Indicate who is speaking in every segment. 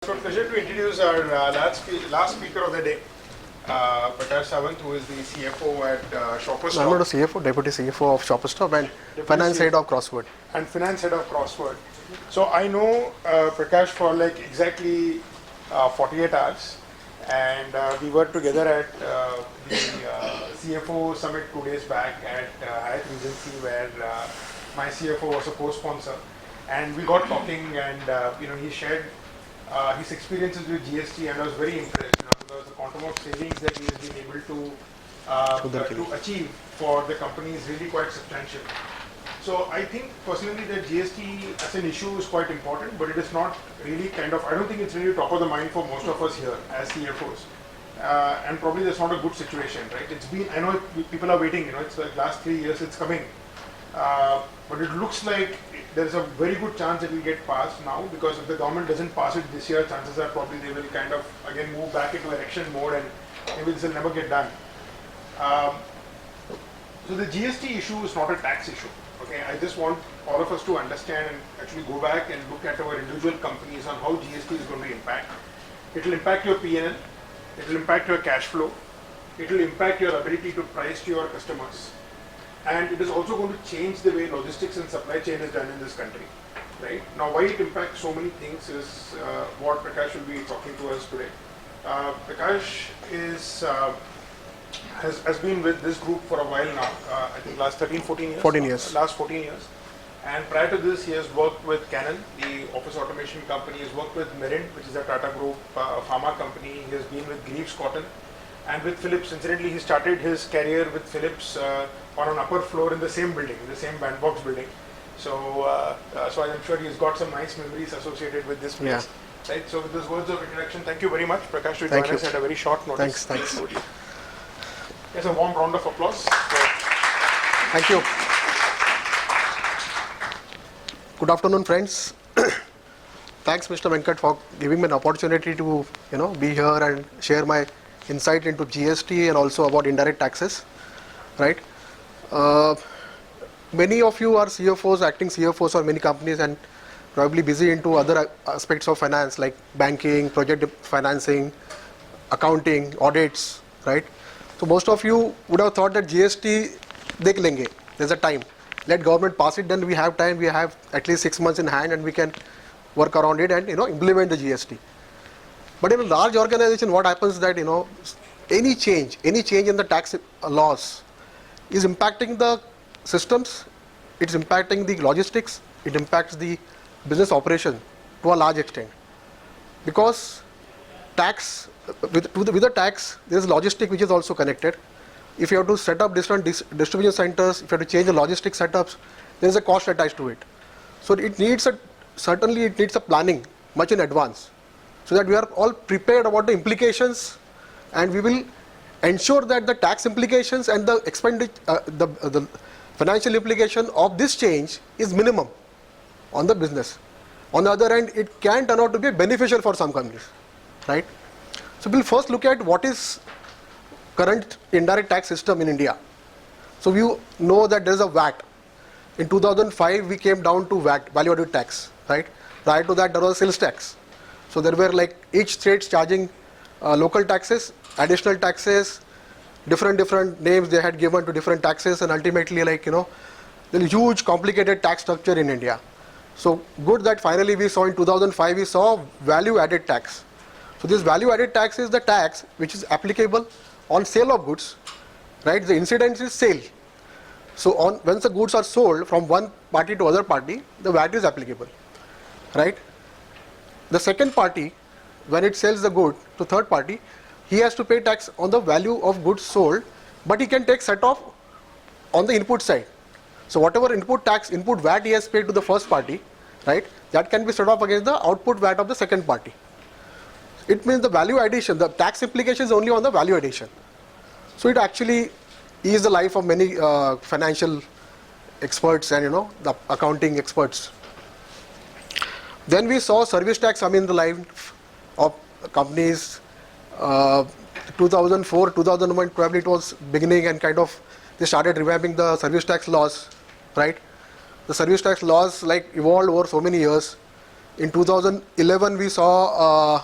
Speaker 1: So pleasure to introduce our last speaker of the day, Prakash Sawant, who is the CFO at Shoppers Stop.
Speaker 2: I'm not a CFO, Deputy CFO of Shoppers Stop and Finance Head of Crossword.
Speaker 1: And Finance Head of Crossword. So I know Prakash for like exactly 48 hours, and we were together at the CFO Summit 2 days back at Hyatt Regency, where my CFO was a co-sponsor, and we got talking, and he shared his experiences with GST, and I was very impressed. Because the quantum of savings that he has been able to achieve for the company is really quite substantial. So I think personally that GST as an issue is quite important, but it is not really I don't think it's really top of the mind for most of us here as CFOs. And probably that's not a good situation, right? I know people are waiting, it's like last 3 years it's coming. But it looks like there's a very good chance it will get passed now, because if the government doesn't pass it this year, chances are probably they will again move back into election mode, and maybe this will never get done. So the GST issue is not a tax issue. Okay, I just want all of us to understand and actually go back and look at our individual companies on how GST is going to impact. It will impact your P&L, it will impact your cash flow, it will impact your ability to price to your customers. And it is also going to change the way logistics and supply chain is done in this country. Right? Now, why it impacts so many things is what Prakash will be talking to us today. Prakash has been with this group for a while now, I think last 13, 14 years?
Speaker 2: 14 years.
Speaker 1: Last 14 years. And prior to this, he has worked with Canon, the office automation company. He has worked with Merint, which is a Tata Group pharma company. He has been with Greaves Cotton. And with Philips. Incidentally, he started his career with Philips on an upper floor in the same building, in the same bandbox building. So, so I'm sure he's got some nice memories associated with this place. Yeah. Right. So, with those words of introduction, thank you very much, Prakash, to join us at a very short notice.
Speaker 2: Thanks.
Speaker 1: Here's a warm round of applause.
Speaker 2: Thank you. Good afternoon, friends. Thanks, Mr. Venkat, for giving me an opportunity to be here and share my insight into GST and also about indirect taxes, right? Many of you are CFOs, acting CFOs for many companies, and probably busy into other aspects of finance like banking, project financing, accounting, audits, right? So most of you would have thought that GST dekh lenge, there's a time. Let government pass it, then we have time, we have at least 6 months in hand, and we can work around it and implement the GST. But in a large organization, what happens is that any change in the tax laws is impacting the systems, it's impacting the logistics, it impacts the business operation to a large extent. Because tax, with the tax, there is logistic which is also connected. If you have to set up different distribution centers, if you have to change the logistics setups, there is a cost attached to it. So it needs certainly it needs a planning much in advance, so that we are all prepared about the implications, and we will ensure that the tax implications and the expenditure, the financial implication of this change is minimum on the business. On the other hand, it can turn out to be beneficial for some companies, right? So we'll first look at what is current indirect tax system in India. So you know that there is a VAT. In 2005, we came down to VAT, value added tax, right? Prior to that, there was sales tax. So there were like each state charging local taxes, additional taxes, different names they had given to different taxes, and ultimately there is huge complicated tax structure in India. So good that finally we saw in 2005 we saw value added tax. So this value added tax is the tax which is applicable on sale of goods, right? The incidence is sale. So once the goods are sold from one party to other party, the VAT is applicable, right? The second party, when it sells the good to third party, he has to pay tax on the value of goods sold, but he can take set off on the input side. So whatever input VAT he has paid to the first party, right, that can be set off against the output VAT of the second party. It means the value addition, the tax implication is only on the value addition. So it actually is the life of many financial experts and the accounting experts. Then we saw service tax come in the life of companies. 2004, 2001, probably it was beginning, and they started revamping the service tax laws, right? The service tax laws evolved over so many years. In 2011, we saw,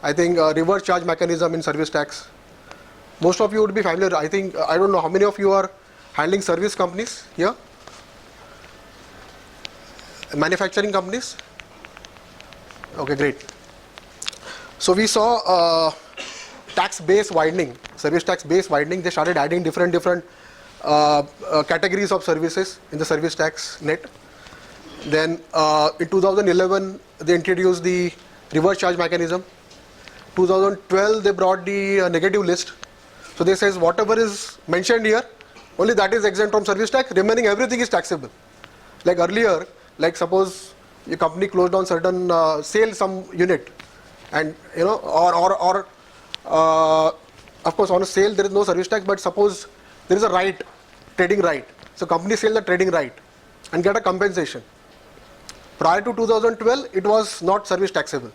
Speaker 2: I think, a reverse charge mechanism in service tax. Most of you would be familiar. I think, I don't know how many of you are handling service companies here? Manufacturing companies? Okay, great. So we saw tax base widening, service tax base widening. They started adding different categories of services in the service tax net. Then in 2011, they introduced the reverse charge mechanism. 2012, they brought the negative list. So they says whatever is mentioned here, only that is exempt from service tax, remaining everything is taxable. Like earlier, like suppose your company closed down certain sale some unit, and you know, or of course on a sale there is no service tax, but suppose there is a right, trading right. So company sell the trading right and get a compensation. Prior to 2012, it was not service taxable.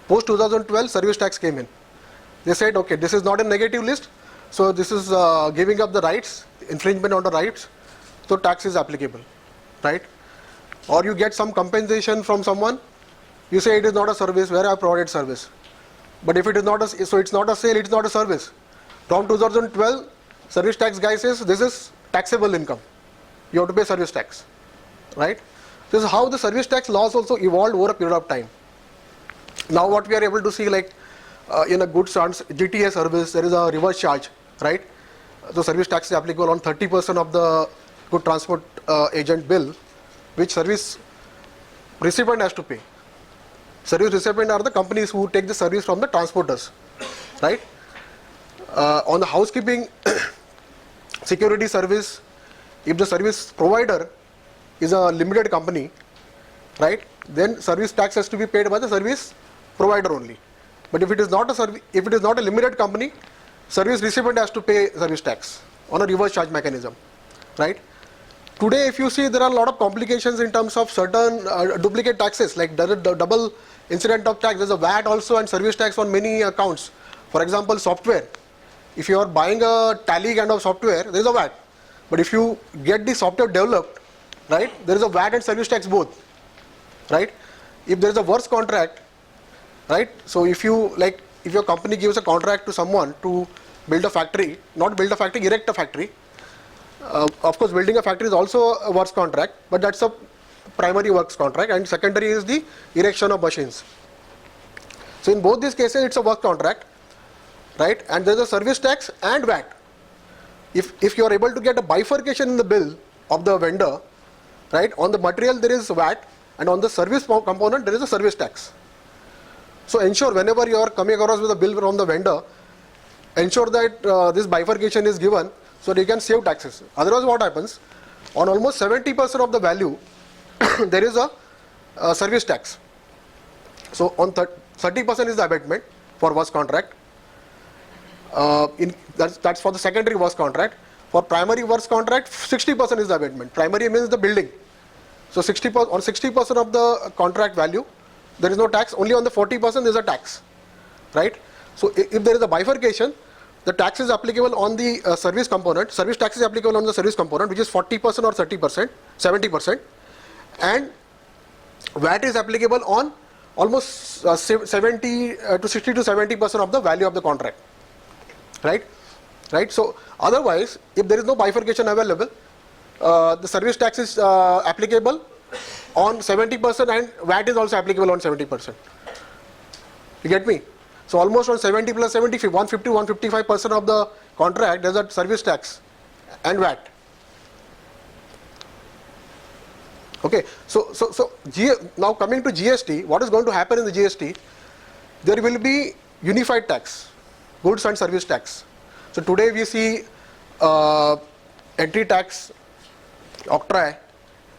Speaker 2: Post 2012, service tax came in. They said, okay, this is not a negative list, so this is giving up the rights, infringement on the rights, so tax is applicable, right? Or you get some compensation from someone, you say it is not a service where I provided service. But if it is not a, so it's not a sale, it's not a service. From 2012, service tax guy says this is taxable income. You have to pay service tax, right? This is how the service tax laws also evolved over a period of time. Now what we are able to see, like in a goods and GTA service, there is a reverse charge, right? So service tax is applicable on 30% of the good transport agent bill, which service recipient has to pay. Service recipient are the companies who take the service from the transporters, right? On the housekeeping security service, if the service provider is a limited company, right, then service tax has to be paid by the service provider only. But if it is not a limited company, service recipient has to pay service tax on a reverse charge mechanism, right? Today, if you see, there are a lot of complications in terms of certain duplicate taxes, like the double incident of tax. There's a VAT also and service tax on many accounts. For example, software. If you are buying a Tally kind of software, there is a VAT. But if you get the software developed, right, there is a VAT and service tax both, right? If there is a works contract, right, so if your company gives a contract to someone to build a factory, not build a factory, erect a factory. Of course, building a factory is also a works contract, but that's a primary works contract, and secondary is the erection of machines. So in both these cases, it's a work contract, right? And there's a service tax and VAT. If you are able to get a bifurcation in the bill of the vendor, right, on the material there is VAT, and on the service component there is a service tax. So ensure whenever you are coming across with a bill from the vendor, ensure that this bifurcation is given so that you can save taxes. Otherwise what happens, on almost 70% of the value there is a service tax. So on 30% is the abatement for works contract. That's for the secondary works contract. For primary works contract, 60% is the abatement. Primary means the building. So 60% of the contract value, there is no tax. Only on the 40% there is a tax, right? So if there is a bifurcation, the tax is applicable on the service component. Service tax is applicable on the service component, which is 40% or 30%, 70%, and VAT is applicable on almost 70 to 60 to 70% of the value of the contract, right? Right. So otherwise, if there is no bifurcation available, the service tax is applicable on 70% and VAT is also applicable on 70%. You get me? So almost on 70 plus 70, 150, 155% of the contract there's a service tax and VAT. Okay. So now coming to GST, what is going to happen in the GST? There will be unified tax, goods and service tax. So today we see entry tax, octroi,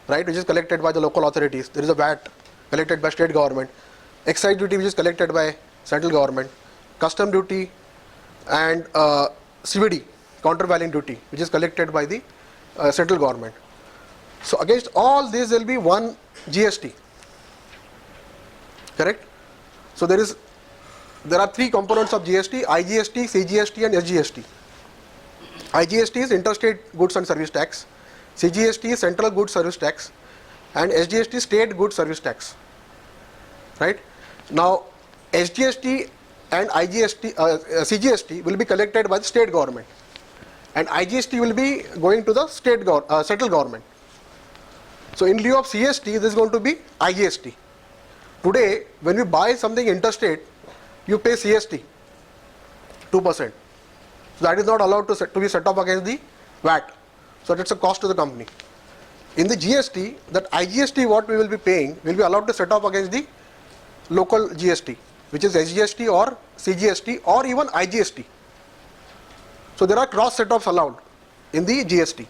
Speaker 2: right, which is collected by the local authorities. There is a VAT collected by state government, excise duty which is collected by central government, custom duty, and CVD, countervailing duty, which is collected by the central government. So against all these there will be one GST, correct? So there are three components of GST: IGST, CGST, and SGST. IGST is interstate goods and service tax, CGST is central goods service tax, and SGST is state goods service tax. right? Now, SGST and CGST will be collected by the state government, and IGST will be going to the central government. So in lieu of CST, this is going to be IGST. Today, when we buy something interstate, you pay CST, 2%. So that is not allowed to be set off against the VAT. So that's a cost to the company. In the GST, that IGST what we will be paying will be allowed to set off against the local GST, which is SGST or CGST or even IGST. So there are cross set-offs allowed in the GST.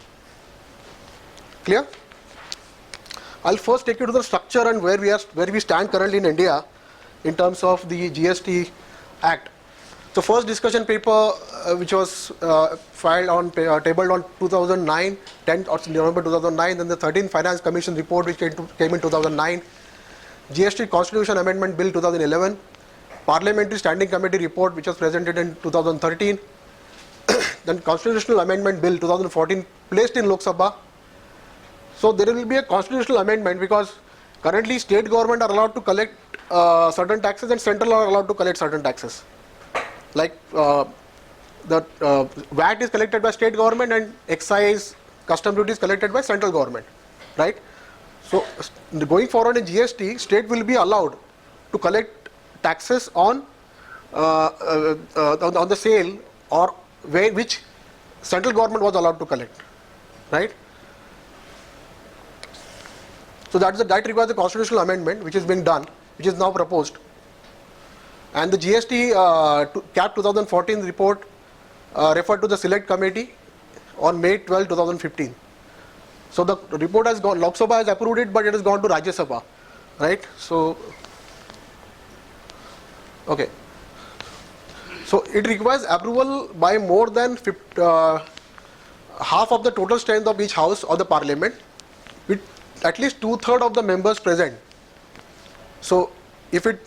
Speaker 2: Clear? I'll first take you to the structure and where we stand currently in India in terms of the GST Act. So first discussion paper which was filed on tabled on 2009, 10th of November 2009, then the 13th Finance Commission report which came in 2009, GST Constitution Amendment Bill 2011, Parliamentary Standing Committee report which was presented in 2013, then Constitutional Amendment Bill 2014 placed in Lok Sabha. So there will be a constitutional amendment because currently state government are allowed to collect certain taxes and central are allowed to collect certain taxes. Like the VAT is collected by state government and excise, custom duty is collected by central government, right? So going forward in GST, state will be allowed to collect taxes on the sale or which central government was allowed to collect, right? So that requires a constitutional amendment which is being done, which is now proposed. And the GST CAP 2014 report referred to the select committee on May 12, 2015. So the report has gone, Lok Sabha has approved it, but it has gone to Rajya Sabha, right? So, okay. So it requires approval by more than half of the total strength of each house or the parliament, with at least 2/3 of the members present. So if the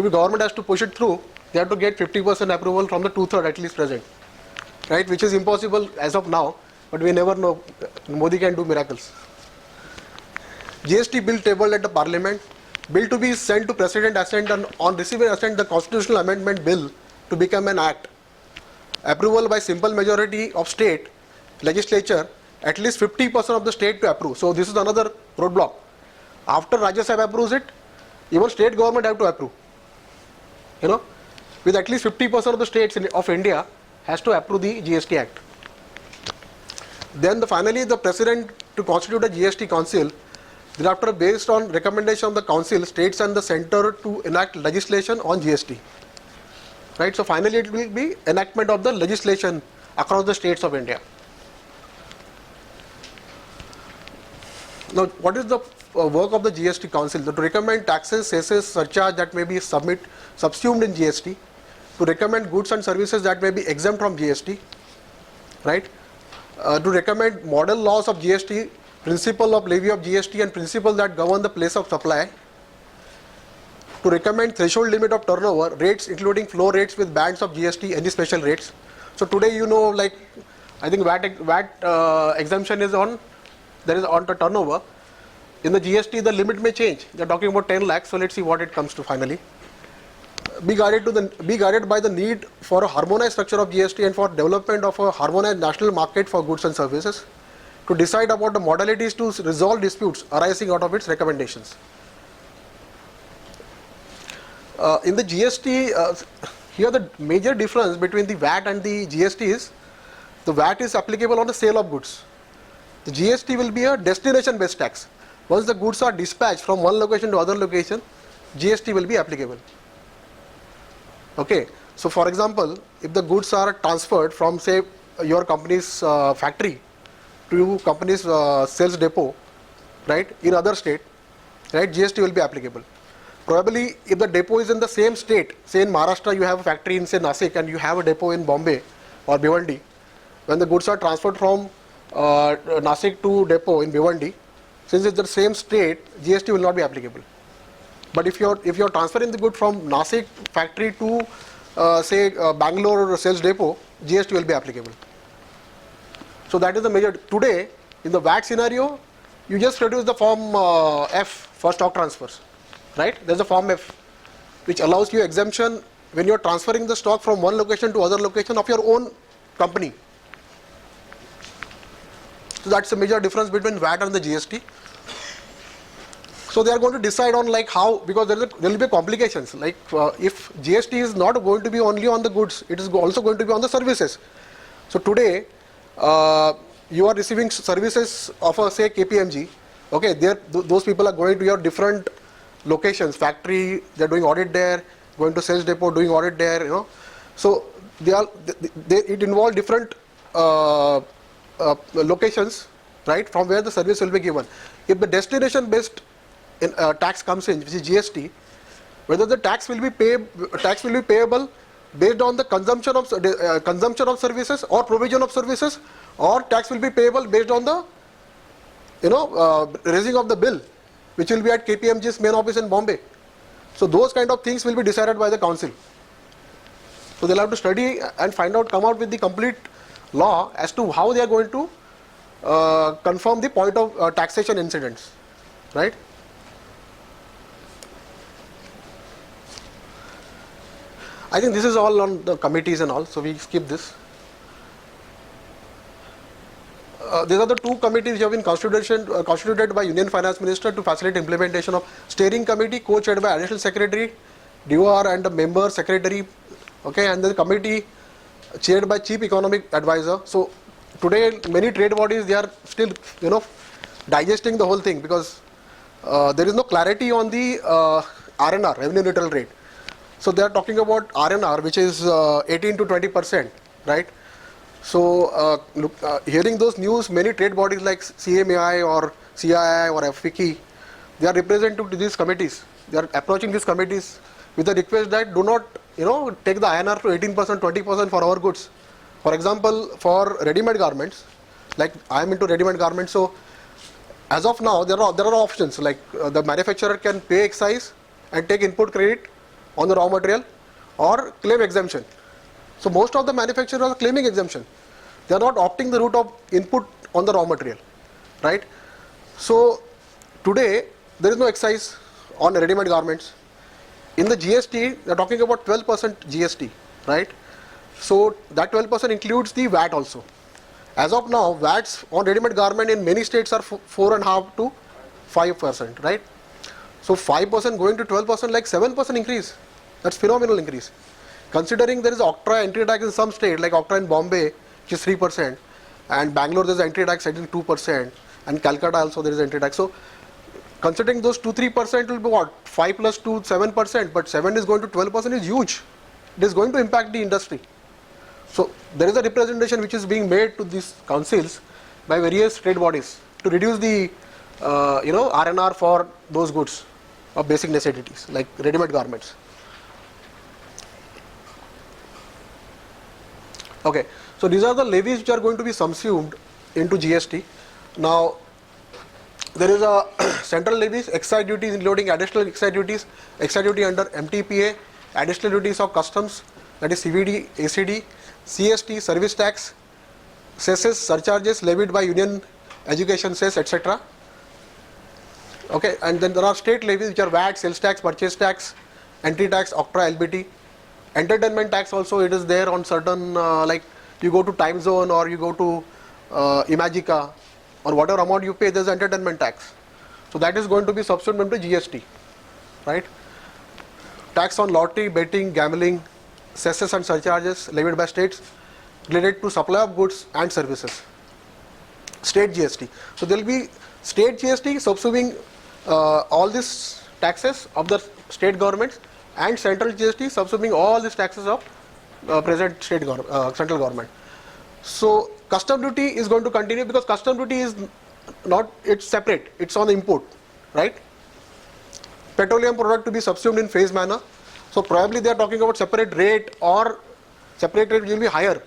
Speaker 2: government has to push it through, they have to get 50% approval from the 2/3 at least present, right? Which is impossible as of now, but we never know. Modi can do miracles. GST bill tabled at the parliament, bill to be sent to President assent, and on receiving assent the constitutional amendment bill to become an act. Approval by simple majority of state legislature, at least 50% of the state to approve. So this is another roadblock. After Rajya Sabha approves it, even state government have to approve. You know, with at least 50% of the states of India has to approve the GST Act. Then finally the president to constitute a GST council. Thereafter, based on recommendation of the council, states and the center to enact legislation on GST. Right. So finally, it will be enactment of the legislation across the states of India. Now, what is the work of the GST Council? To recommend taxes, cesses, surcharge that may be subsumed in GST, to recommend goods and services that may be exempt from GST, right? To recommend model laws of GST, principle of levy of GST, and principle that govern the place of supply. To recommend threshold limit of turnover, rates including floor rates with bands of GST, any special rates. So today, you know, like I think VAT exemption is on. There is on the turnover. In the GST, the limit may change. They are talking about 10 lakhs. So let's see what it comes to finally. Be guided by the need for a harmonized structure of GST and for development of a harmonized national market for goods and services. To decide about the modalities to resolve disputes arising out of its recommendations. In the GST, here the major difference between the VAT and the GST is the VAT is applicable on the sale of goods. The GST will be a destination-based tax. Once the goods are dispatched from one location to other location, GST will be applicable. Okay. So, for example, if the goods are transferred from, say, your company's factory to company's sales depot, right, in other state, right, GST will be applicable. Probably, if the depot is in the same state, say in Maharashtra, you have a factory in, say, Nasik, and you have a depot in Bombay or Bhiwandi, when the goods are transferred from Nasik to depot in Bhiwandi, since it's the same state, GST will not be applicable. But if you're transferring the good from Nasik factory to say Bangalore sales depot, GST will be applicable. So that is the major. Today, in the VAT scenario, you just produce the form F for stock transfers, right? There's a form F. which allows you exemption when you're transferring the stock from one location to other location of your own company. So that's a major difference between VAT and the GST. So they are going to decide on like how, because there will be complications. Like if GST is not going to be only on the goods, it is also going to be on the services. So today, you are receiving services of say KPMG. Okay, those people are going to your different locations, factory, they're doing audit there, going to sales depot, doing audit there, you know. So it involves different locations, right, from where the service will be given. If the destination based tax comes in, which is GST, whether the tax will be payable based on the consumption of services or provision of services, or tax will be payable based on the raising of the bill, which will be at KPMG's main office in Bombay. So those kind of things will be decided by the council. So they'll have to study and come out with the complete law as to how they are going to confirm the point of taxation incidents, right? I think this is all on the committees and all, so we skip this. These are the two committees which have been constituted by Union Finance Minister to facilitate implementation of steering committee, co-chaired by additional secretary, DOR and a member secretary, okay, and the committee chaired by chief economic advisor. So today many trade bodies, they are still digesting the whole thing, because there is no clarity on the RNR, revenue neutral rate. So they are talking about RNR, which is 18 to 20%, right? So hearing those news, many trade bodies like CMAI or CII or FICCI, they are representing to these committees. They are approaching these committees with the request that do not take the INR to 18%, 20% for our goods. For example, for ready-made garments, like I am into ready-made garments, so as of now there are options, like the manufacturer can pay excise and take input credit on the raw material or claim exemption. So most of the manufacturers are claiming exemption. They are not opting the route of input on the raw material, right? So today there is no excise on ready-made garments. In the GST, they are talking about 12% GST, right? So that 12% includes the VAT also. As of now, VATs on ready-made garment in many states are 4.5 to 5%, right? So 5% going to 12%, like 7% increase. That's phenomenal increase. Considering there is octroi entry tax in some state, like octroi in Bombay, which is 3%, and Bangalore there is entry tax I think 2%, and Calcutta also there is entry tax. So considering those 2-3% will be what? 5 plus 2, 7%, but 7 is going to 12% is huge. It is going to impact the industry. So there is a representation which is being made to these councils by various trade bodies to reduce the RNR for those goods of basic necessities like ready-made garments. Okay, so these are the levies which are going to be subsumed into GST. Now there is a central levies, excise duties including additional excise duties, excise duty under MTPA, additional duties of customs, that is CVD, ACD, CST, service tax, cesses, surcharges levied by union, education cess, etc. Okay, and then there are state levies which are VAT, sales tax, purchase tax, entry tax, octroi, LBT. Entertainment tax also, it is there on certain, like you go to Time Zone or you go to Imagica, or whatever amount you pay, there is entertainment tax. So that is going to be subsumed into GST, right? Tax on lottery, betting, gambling, cesses and surcharges levied by states related to supply of goods and services. State GST. So there will be state GST subsuming all these taxes of the state governments, and central GST subsuming all these taxes of present state central government. So custom duty is going to continue, because custom duty is not, it's separate, it's on the import, right? Petroleum product to be subsumed in phased manner. So probably they are talking about separate rate, or separate rate will be higher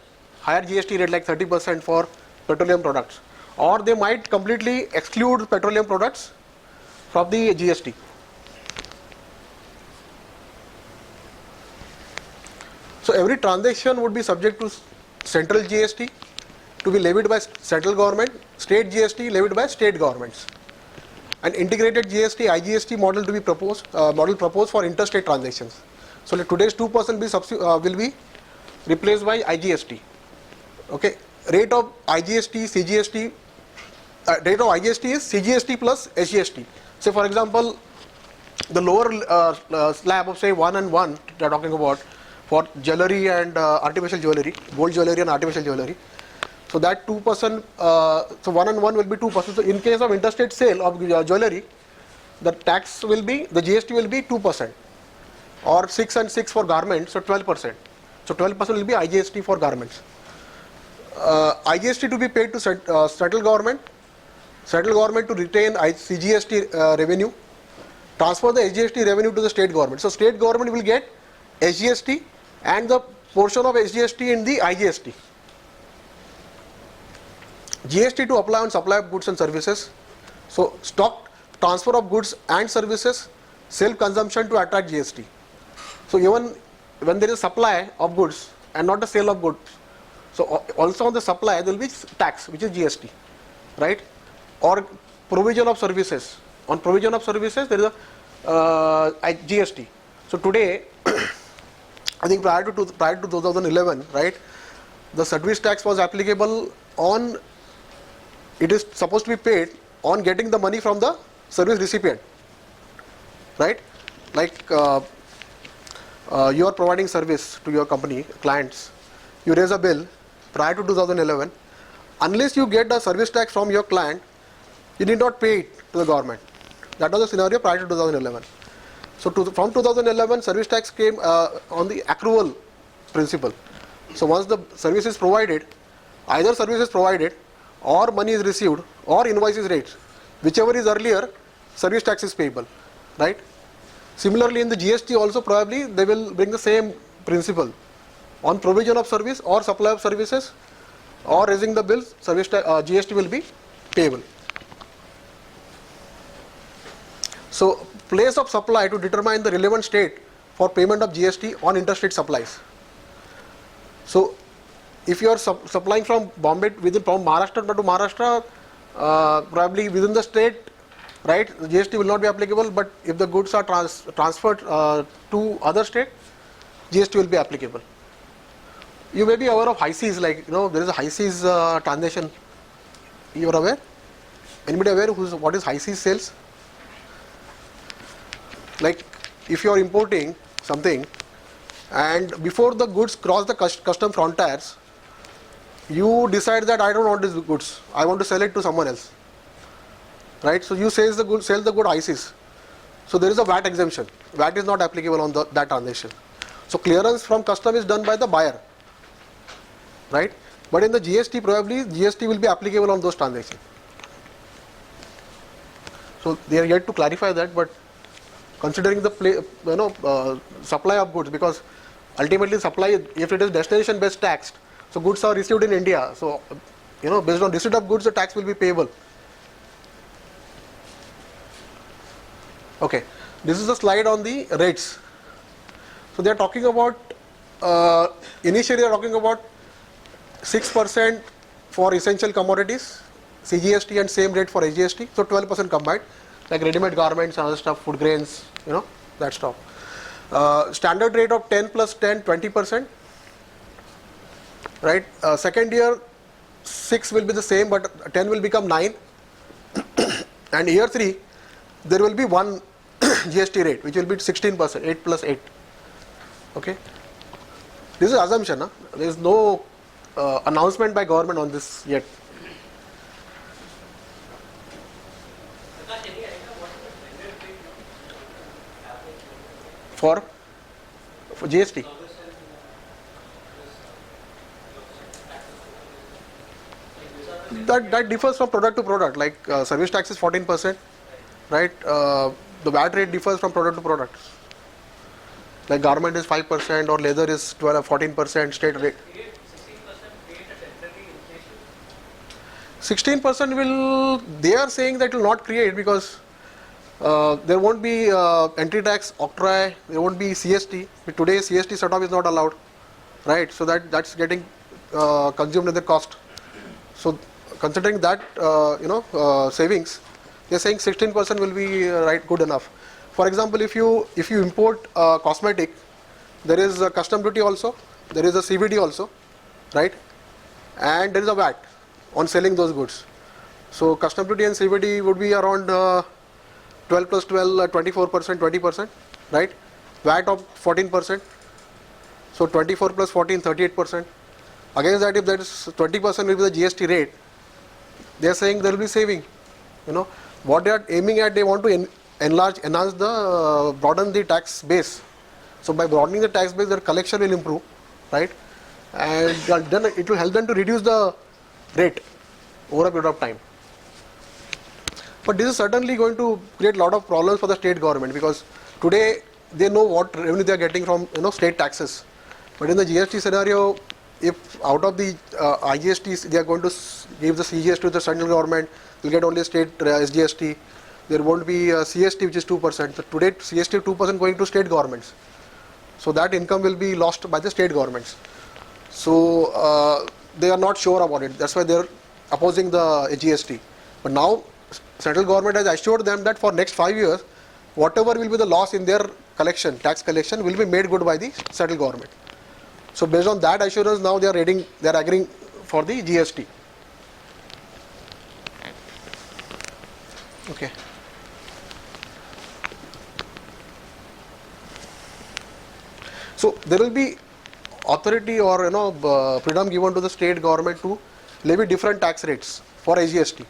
Speaker 2: GST rate like 30% for petroleum products, or they might completely exclude petroleum products from the GST. So every transaction would be subject to central GST to be levied by central government, state GST levied by state governments. an integrated GST IGST model to be proposed for interstate transactions. So like today's 2% will be replaced by IGST. Okay, rate of IGST CGST rate of IGST is CGST plus SGST. So for example, the lower slab of say 1 and 1 they are talking about for jewelry and artificial jewelry, gold jewelry and artificial jewelry. So that 2%, so 1 and 1 will be 2%. So in case of interstate sale of jewelry, the tax will be, the GST will be 2%, or 6 and 6 for garments, so 12%. So 12% will be IGST for garments. IGST to be paid to central government to retain CGST revenue, transfer the SGST revenue to the state government. So state government will get SGST and the portion of SGST in the IGST. GST to apply on supply of goods and services. So stock transfer of goods and services, self-consumption to attract GST. So even when there is supply of goods and not the sale of goods, so also on the supply there will be tax, which is GST, right? Or provision of services. On provision of services there is a GST. So today, I think prior to 2011, right, the service tax was applicable on, it is supposed to be paid on getting the money from the service recipient, right? Like you are providing service to your company, clients, you raise a bill prior to 2011, unless you get the service tax from your client, you need not pay it to the government. That was the scenario prior to 2011. So from 2011, service tax came on the accrual principle. So once the service is provided, either service is provided or money is received or invoice is raised, whichever is earlier, service tax is payable, right? Similarly, in the GST also probably they will bring the same principle. On provision of service or supply of services or raising the bills, GST will be payable. So place of supply to determine the relevant state for payment of GST on interstate supplies. So if you are supplying from Bombay from Maharashtra to Maharashtra, probably within the state, right, GST will not be applicable, but if the goods are transferred to other state, GST will be applicable. You may be aware of high seas, like there is a high seas transaction. You are aware? Anybody aware what is high seas sales? Like if you are importing something and before the goods cross the custom frontiers, you decide that I don't want these goods, I want to sell it to someone else, right? So you sell the good high seas. So there is a VAT exemption. VAT is not applicable on that transaction. So clearance from custom is done by the buyer, right? But in the GST, probably GST will be applicable on those transactions. So they are yet to clarify that, but considering the supply of goods, because ultimately supply, if it is destination based taxed, so goods are received in India, so based on receipt of goods the tax will be payable. Okay, this is a slide on the rates. So they are talking about, initially they are talking about 6% for essential commodities, CGST, and same rate for SGST, so 12% combined, like ready-made garments and other stuff, food grains, that stuff. Standard rate of 10 plus 10, 20%, right? Second year, 6 will be the same, but 10 will become 9. And year 3, there will be one GST rate, which will be 16%, 8 plus 8. Okay? This is assumption, huh? There is no announcement by government on this yet. For GST. That differs from product to product. Like service tax is 14%, right? The VAT rate differs from product to product. Like garment is 5% or leather is 14% state rate. 16% will, they are saying that will not create, because there won't be entry tax, octroi, there won't be CST. But today CST set-off is not allowed, right? So that's getting consumed in the cost. So considering that savings, They're saying 16% will be right good enough. For example, if you import cosmetic, there is a custom duty also, there is a CVD also, right? And there is a VAT on selling those goods. So custom duty and CVD would be around 12 plus 12, 24%, 20%, right? VAT of 14%. So 24 plus 14, 38%. Against that, if that is 20% will be the GST rate, they are saying there will be saving. What they are aiming at, they want to enhance the, broaden the tax base. So by broadening the tax base, their collection will improve, right? And then it will help them to reduce the rate over a period of time. But this is certainly going to create a lot of problems for the state government, because today they know what revenue they are getting from state taxes. But in the GST scenario, if out of the IGST they are going to give the CGST to the central government, will get only state SGST. There won't be CST, which is 2%. So today CST 2% going to state governments. So that income will be lost by the state governments. So they are not sure about it. That's why they are opposing the GST. But now central government has assured them that for next 5 years, whatever will be the loss in their collection, tax collection, will be made good by the central government. So based on that assurance, now they are agreeing for the GST. Okay. So there will be authority or freedom given to the state government to levy different tax rates for SGST.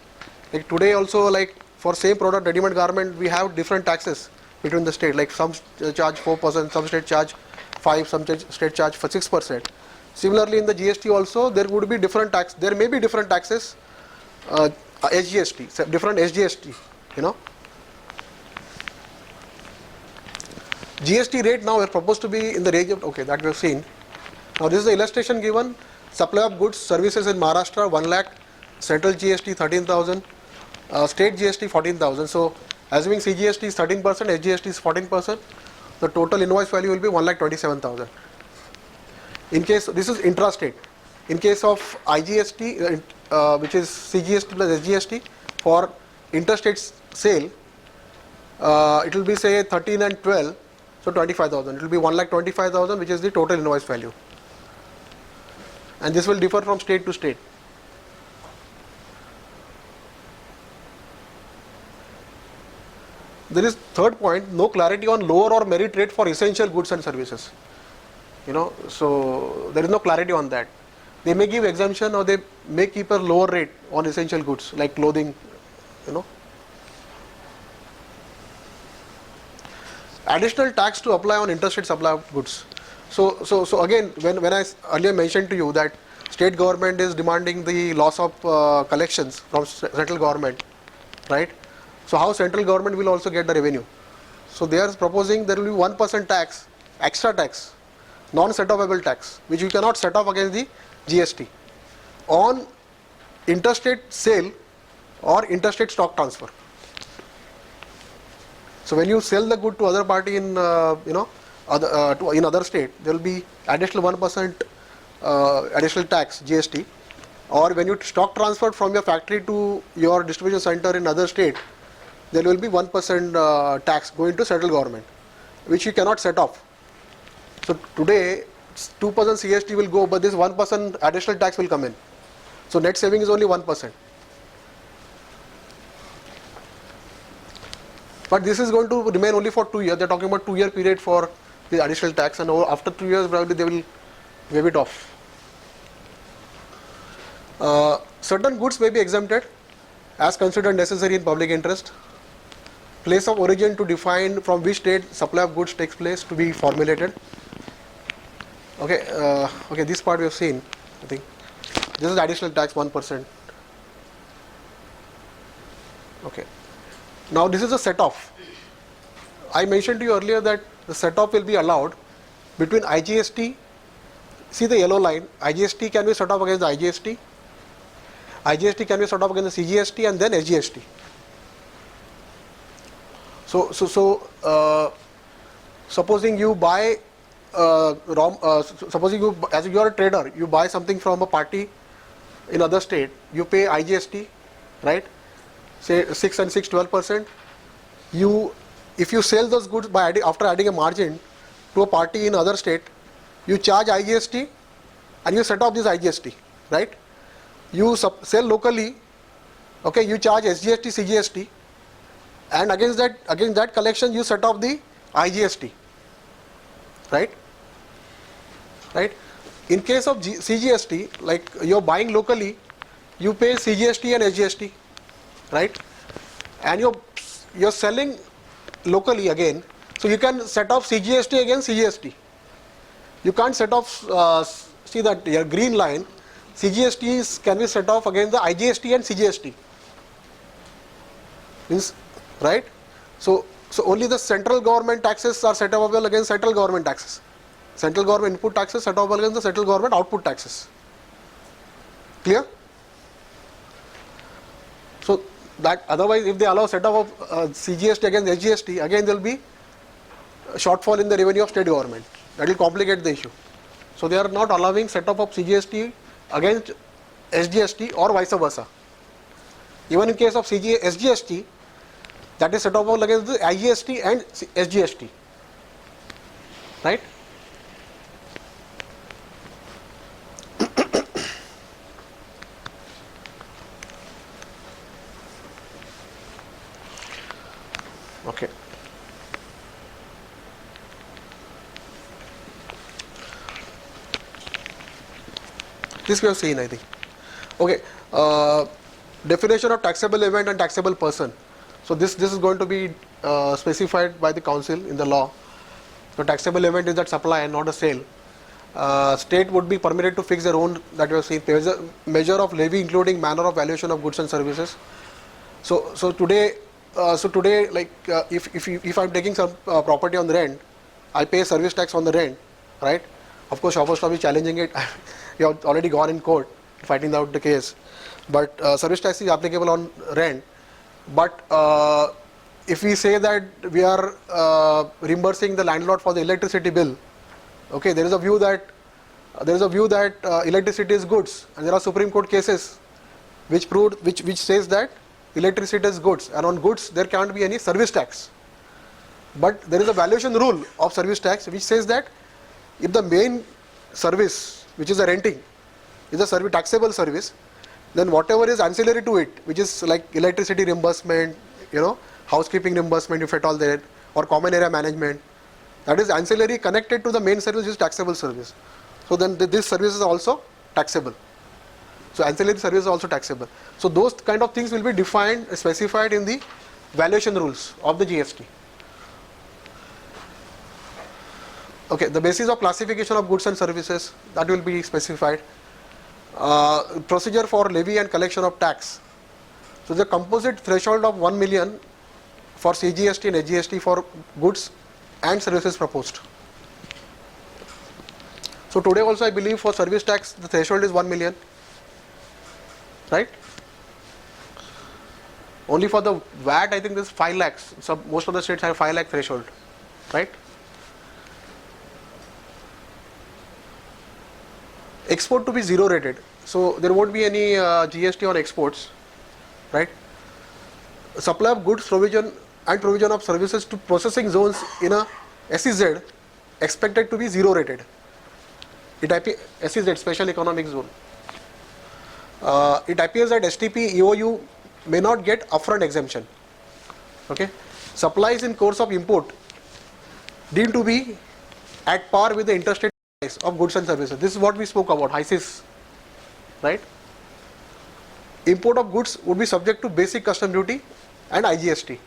Speaker 2: Like today also, like for same product, ready-made garment, we have different taxes between the state. Like some charge 4%, some state charge 5%, some state charge for 6%. Similarly, in the GST also, there would be different tax. There may be different taxes, SGST, different SGST. GST rate now is proposed to be in the range of, that we have seen. Now this is the illustration given. Supply of goods, services in Maharashtra 1 lakh, central GST 13,000, state GST 14,000. So assuming CGST is 13%, SGST is 14%, the total invoice value will be 1,27,000. In case, this is intrastate. In case of IGST, which is CGST plus SGST, for interstate sale, it will be say 13 and 12, so 25,000. It will be 1,25,000, which is the total invoice value. And this will differ from state to state. There is third point, no clarity on lower or merit rate for essential goods and services. So there is no clarity on that. They may give exemption or they may keep a lower rate on essential goods like clothing, Additional tax to apply on interstate supply of goods. So again, when I earlier mentioned to you that state government is demanding the loss of collections from central government, right? So how central government will also get the revenue? So they are proposing there will be 1% tax, extra tax, non-set-offable tax, which you cannot set off against the GST on interstate sale or interstate stock transfer. So when you sell the good to other party in in other state, there will be additional 1% additional tax GST, or when you stock transferred from your factory to your distribution center in other state, there will be 1% tax going to central government, which you cannot set off. So today 2% CST will go, but this 1% additional tax will come in. So net saving is only 1%. But this is going to remain only for 2 years. They are talking about 2-year period for the additional tax, and after 2 years probably they will waive it off. Certain goods may be exempted as considered necessary in public interest. Place of origin to define from which state supply of goods takes place to be formulated. Okay, this part we have seen, I think. This is additional tax 1%. Okay. Now this is a set-off. I mentioned to you earlier that the set-off will be allowed between IGST, see the yellow line, IGST can be set off against the IGST, IGST can be set off against the CGST, and then SGST. So supposing you buy, supposing you, as you are a trader, you buy something from a party in other state, you pay IGST, right? say 6 and 6, 12%. If you sell those goods by after adding a margin to a party in other state, you charge IGST and you set off this IGST, right? You sell locally, okay, you charge SGST, CGST, and against that collection you set off the IGST, right? Right? In case of CGST, like you're buying locally, you pay CGST and SGST, right? And you're selling locally again, so you can set off CGST against CGST. You can't set off, see that your green line, CGST can be set off against the IGST and CGST. Means, right? So only the central government taxes are set off against central government taxes. Central government input taxes set off against the central government output taxes. Clear? So that otherwise, if they allow set off of CGST against SGST, again there will be a shortfall in the revenue of state government. That will complicate the issue. So they are not allowing set off of CGST against SGST or vice versa. Even in case of SGST, that is set off against the IGST and SGST, right? Okay. This we have seen, I think. Okay. Definition of taxable event and taxable person. So this is going to be specified by the council in the law. So taxable event is that supply and not a sale. State would be permitted to fix their own, that we have seen, measure of levy including manner of valuation of goods and services. So today, like if I'm taking some property on the rent, I pay service tax on the rent, right? Of course, Shoppers Stop is challenging it. We have already gone in court fighting out the case. But service tax is applicable on rent. But if we say that we are reimbursing the landlord for the electricity bill, okay, there is a view that electricity is goods, and there are Supreme Court cases which says that electricity is goods, and on goods there can't be any service tax. But there is a valuation rule of service tax which says that if the main service, which is the renting, is a taxable service, then whatever is ancillary to it, which is like electricity reimbursement, housekeeping reimbursement if at all there, or common area management, that is ancillary connected to the main service, which is taxable service. So then this service is also taxable. So ancillary service is also taxable. So those kind of things will be defined, specified in the valuation rules of the GST. Okay, the basis of classification of goods and services, that will be specified. Procedure for levy and collection of tax. So the composite threshold of 1 million for CGST and SGST for goods and services proposed. So today also I believe for service tax the threshold is 1 million, right? Only for the VAT I think this is 5 lakhs. So most of the states have 5 lakh threshold, right? Export to be zero rated. So there won't be any GST on exports, right? Supply of goods, provision of services to processing zones in a SEZ expected to be zero rated. SEZ, Special Economic Zone. It appears that STP EOU may not get upfront exemption. Okay, supplies in course of import deemed to be at par with the interstate price of goods and services. This is what we spoke about, HISIS, right? Import of goods would be subject to basic custom duty and IGST.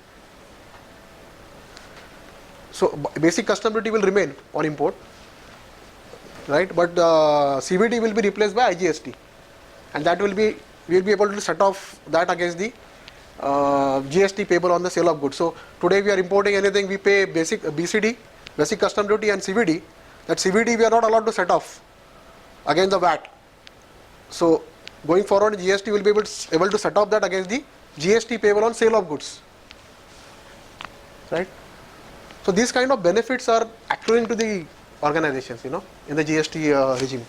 Speaker 2: So basic custom duty will remain on import, right? But CVD will be replaced by IGST, and that will be, we will be able to set off that against the GST payable on the sale of goods. So today we are importing anything, we pay basic BCD, basic custom duty, and CVD. That CVD we are not allowed to set off against the VAT. So going forward, GST will be able to set off that against the GST payable on sale of goods, right? So these kind of benefits are accruing to the organizations, in the GST regime.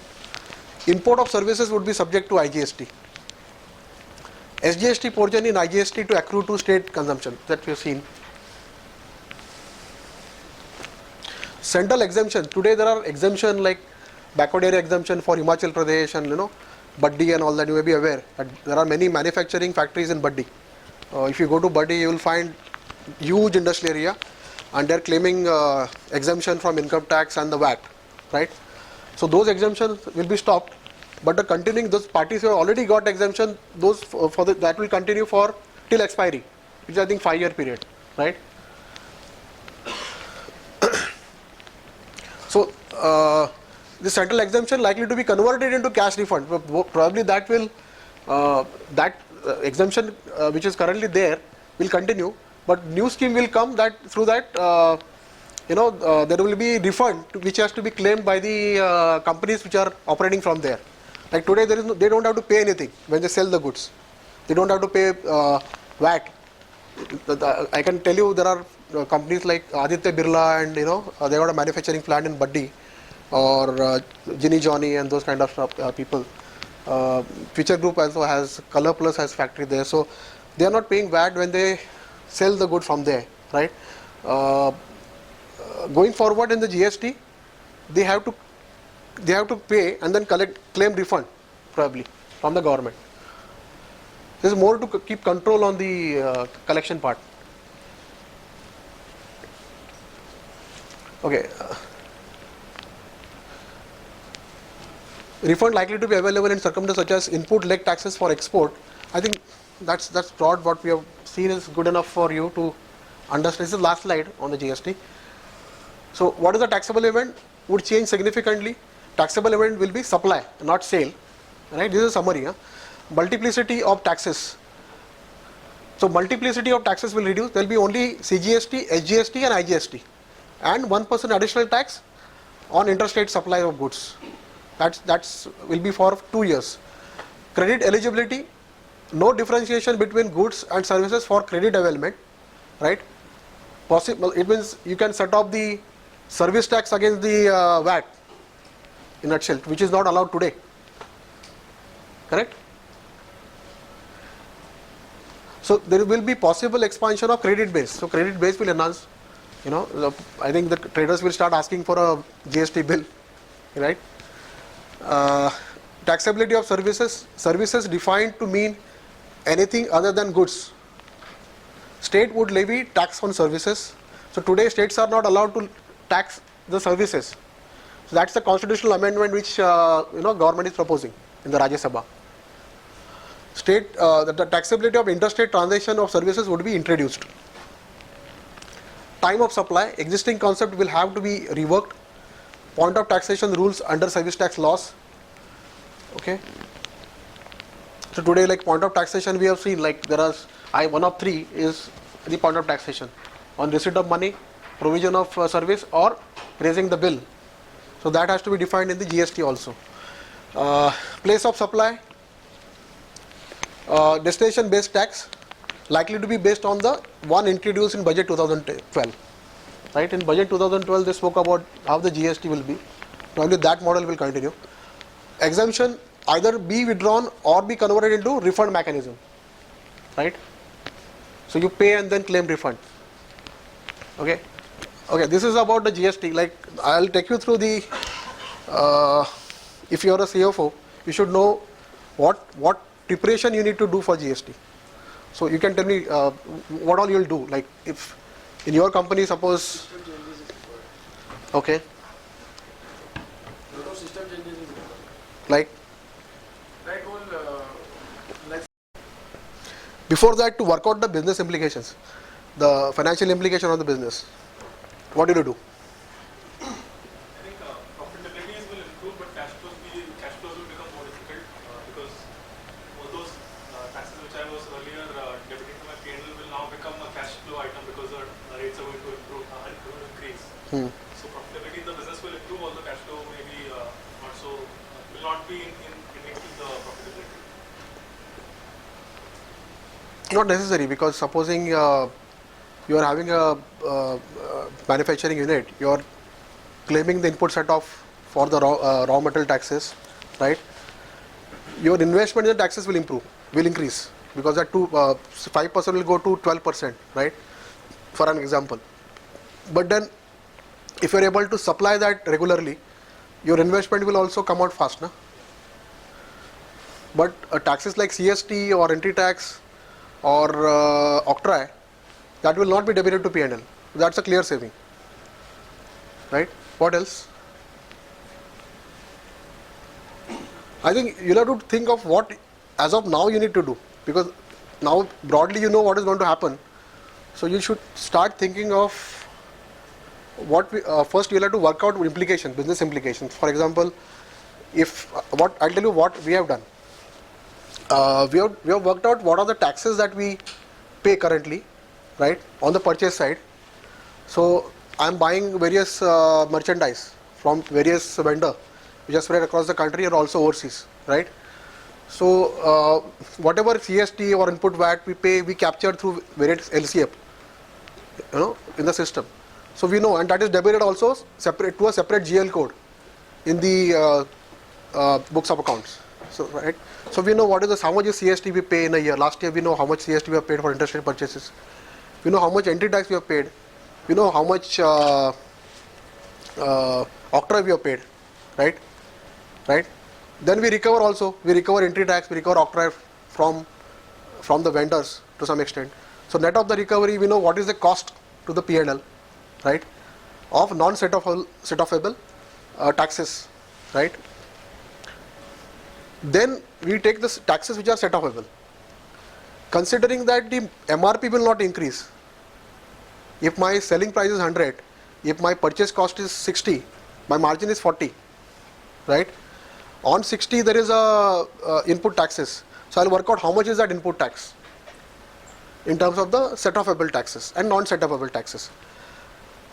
Speaker 2: Import of services would be subject to IGST. SGST portion in IGST to accrue to state consumption that we have seen. Central exemption. Today there are exemption like backward area exemption for Himachal Pradesh and Baddi and all that. You may be aware that there are many manufacturing factories in Baddi. If you go to Baddi, you will find huge industrial area, and they are claiming exemption from income tax and the VAT, right? So those exemptions will be stopped, but the continuing those parties who have already got exemption, those that will continue for till expiry, which is I think 5-year period, right? So the central exemption likely to be converted into cash refund. Probably that will exemption which is currently there will continue, but new scheme will come that through that there will be refund which has to be claimed by the companies which are operating from there. Like today, they don't have to pay anything when they sell the goods. They don't have to pay VAT. I can tell you there are companies like Aditya Birla and they got a manufacturing plant in Baddi or Ginny Johnny and those kind of people. Future Group also has, Color Plus has factory there. So they are not paying VAT when they sell the good from there, right? Going forward in the GST, they have to pay and then claim refund probably from the government. This is more to keep control on the collection part. Okay. Refund likely to be available in circumstances such as input-led taxes for export. I think that's broad. What we have seen is good enough for you to understand. This is the last slide on the GST. So what is the taxable event? Would change significantly. Taxable event will be supply, not sale. Right? This is a summary. Multiplicity of taxes. So multiplicity of taxes will reduce. There will be only CGST, SGST and IGST, and 1% additional tax on interstate supply of goods. That's will be for 2 years. Credit eligibility, no differentiation between goods and services for credit availment, right? Possible. It means you can set off the service tax against the VAT in a nutshell, which is not allowed today. Correct? So there will be possible expansion of credit base. So credit base will enhance. I think the traders will start asking for a GST bill, right? Taxability of services defined to mean anything other than goods. State would levy tax on services. So today states are not allowed to tax the services. So that's the constitutional amendment which government is proposing in the Rajya Sabha. The taxability of interstate transaction of services would be introduced. Time of supply, existing concept will have to be reworked. Point of taxation rules under service tax laws. Okay. So today, like point of taxation, we have seen like there are one of three is the point of taxation on receipt of money, provision of service, or raising the bill. So that has to be defined in the GST also. Place of supply, destination based tax, likely to be based on the one introduced in budget 2012. Right, in budget 2012 they spoke about how the GST will be. Probably that model will continue. Exemption either be withdrawn or be converted into refund mechanism. Right? So you pay and then claim refund. Okay. Okay, this is about the GST. Like I'll take you through the if you are a CFO, you should know what preparation you need to do for GST. So you can tell me what all you will do. Like if in your company, suppose, okay, like before that, to work out the business implications, the financial implication of the business, what do you do?
Speaker 3: I think profitability will improve, but cash flows will become more difficult because all those taxes which I was earlier debiting to my P&L will now become a cash flow item because the rates are going to increase. So profitability in the business will improve, although cash flow may be not so, will not be in the profitability.
Speaker 2: Not necessary, because supposing you are having a manufacturing unit, you are claiming the input set off for the raw material taxes, right? Your investment in the taxes will increase. because that 5% will go to 12%, right? For an example. But then, if you're able to supply that regularly, your investment will also come out fast, na? But taxes like CST or entry tax or octroi, that will not be debited to P&L. That's a clear saving, right? What else? I think you'll have to think of what, as of now, you need to do, because now broadly you know what is going to happen. So you should start thinking of what first you'll have to work out implications, business implications. For example, if I'll tell you what we have done. We have worked out what are the taxes that we pay currently, right, on the purchase side. So I'm buying various merchandise from various vendor, which are spread across the country and also overseas, right? So whatever CST or input VAT we pay, we capture through various LCF, in the system. So we know, and that is debited also separate to a separate GL code in the books of accounts. So right. So we know what is how much is CST we pay in a year. Last year we know how much CST we have paid for interstate purchases. We know how much entry tax we have paid. We know how much octroi we have paid, right? Right. Then we recover also. We recover entry tax. We recover octroi from the vendors to some extent. So net of the recovery, we know what is the cost to the P&L, right, of non-set-offable taxes, right? Then we take the taxes which are set-offable. Considering that the MRP will not increase, if my selling price is 100, if my purchase cost is 60, my margin is 40, right? On 60 there is a input taxes. So I'll work out how much is that input tax in terms of the set-offable taxes and non-set-offable taxes.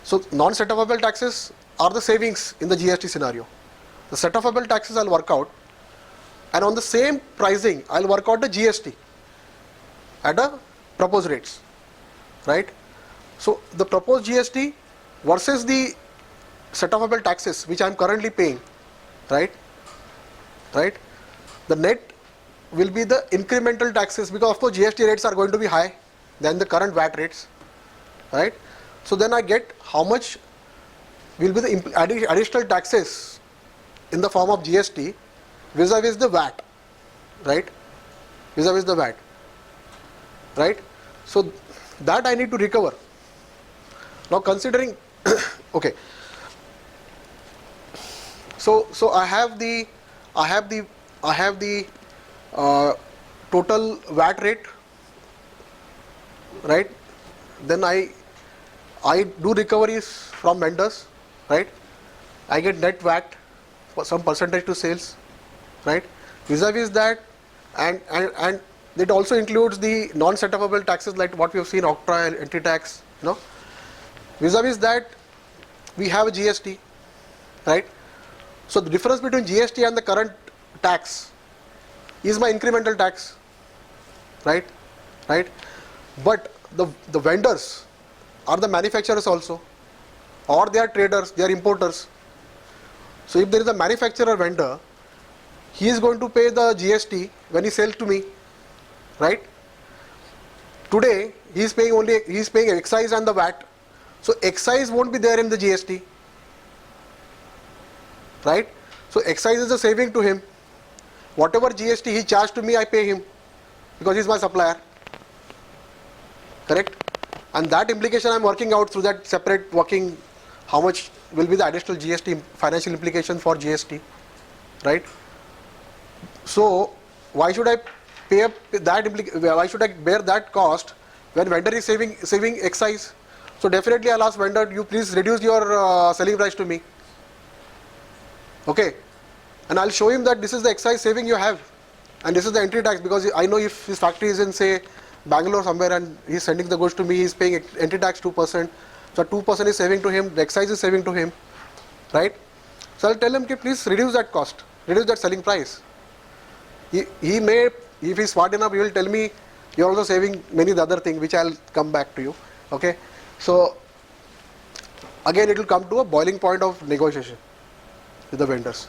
Speaker 2: So non-set-offable taxes are the savings in the GST scenario. The set-offable taxes I'll work out, and on the same pricing I'll work out the GST at a proposed rates, right? So the proposed GST versus the set-offable taxes which I'm currently paying, right? The net will be the incremental taxes, because of course GST rates are going to be high than the current VAT rates, right? So then I get how much will be the additional taxes in the form of GST vis-a-vis the VAT, right? Vis-a-vis the VAT, right? So that I need to recover. Now considering, okay, so I have the total VAT rate, right? Then I do recoveries from vendors, right? I get net VAT for some percentage to sales, right? Vis-a-vis that, and it also includes the non-set-offable taxes like what we have seen, octroi, entry tax, Vis-a-vis that, we have a GST, right? So the difference between GST and the current tax is my incremental tax, right? But the vendors are the manufacturers also, or they are traders, they are importers. So if there is a manufacturer vendor, he is going to pay the GST when he sells to me, right? Today he is paying excise and the VAT. So excise won't be there in the GST, right? So excise is a saving to him. Whatever GST he charged to me, I pay him because he is my supplier, correct? And that implication I am working out through that separate working, how much will be the additional GST financial implication for GST, right? So why should I pay up that why should I bear that cost when vendor is saving excise? So definitely I'll ask vendor, you please reduce your selling price to me, okay? And I'll show him that this is the excise saving you have, and this is the entry tax, because I know if his factory is in, say, Bangalore somewhere and he's sending the goods to me, he's paying entry tax 2%, so 2% is saving to him, the excise is saving to him, right? So I'll tell him, please reduce that cost, reduce that selling price. He may, if he's smart enough, he will tell me, you're also saving many other things, which I'll come back to you, okay? So again, it will come to a boiling point of negotiation with the vendors.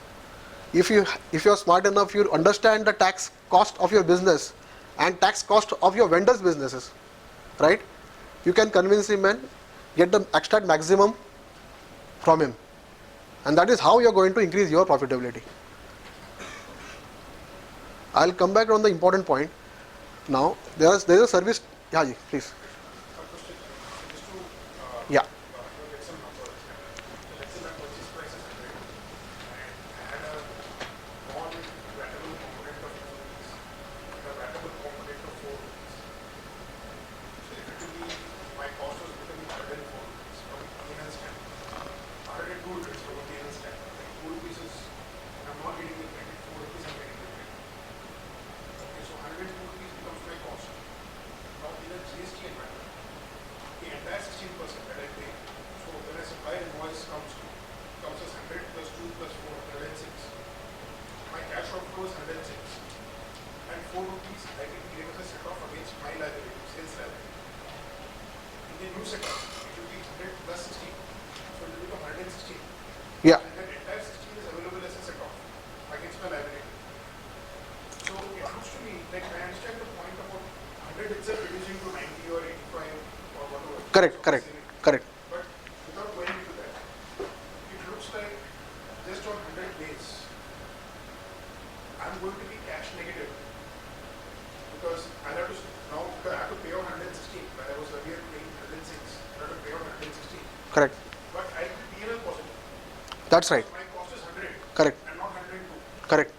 Speaker 2: If you're smart enough, you understand the tax cost of your business, and tax cost of your vendor's businesses, right? You can convince him and get the extract maximum from him, and that is how you are going to increase your profitability. I'll come back on the important point. Now there is a service. Yeah, ji, please. Yeah.
Speaker 1: Get some numbers. Let's say my purchase price is 100 and I had a non-ratable component of 2 rupees and a ratable component of 4 rupees. So effectively, my cost was becoming 104 rupees from P&L standpoint. 102 rupees from a P&L standpoint. Like 2 rupees is, I'm not getting the credit, 4 rupees I'm getting the credit. Okay, so 102 rupees becomes my cost. Now in a GST environment, the entire 16% that I pay. So when a supplier invoice comes as 100 plus 2 plus 4, 106. My cash outflow is 106. And 4 rupees I can claim as a set off against my liability, sales liability. In the new setup, it will be 100 plus 16. So it will become 116.
Speaker 2: Yeah.
Speaker 1: And that entire 16 is available as a set off against my liability. So it looks to me like I understand the point about 100 itself reducing to 90 or 85 or whatever.
Speaker 2: Correct.
Speaker 1: So
Speaker 2: Correct.
Speaker 1: saving.
Speaker 2: Correct.
Speaker 1: But without going into that, it looks like just on 100 days, I'm going to be cash negative because I'll have to now I have to pay out 116 where I was earlier paying 106. I have to pay out 116.
Speaker 2: Correct.
Speaker 1: But I will be P&L positive.
Speaker 2: That's right.
Speaker 1: My cost is 100
Speaker 2: Correct.
Speaker 1: and not 102.
Speaker 2: Correct.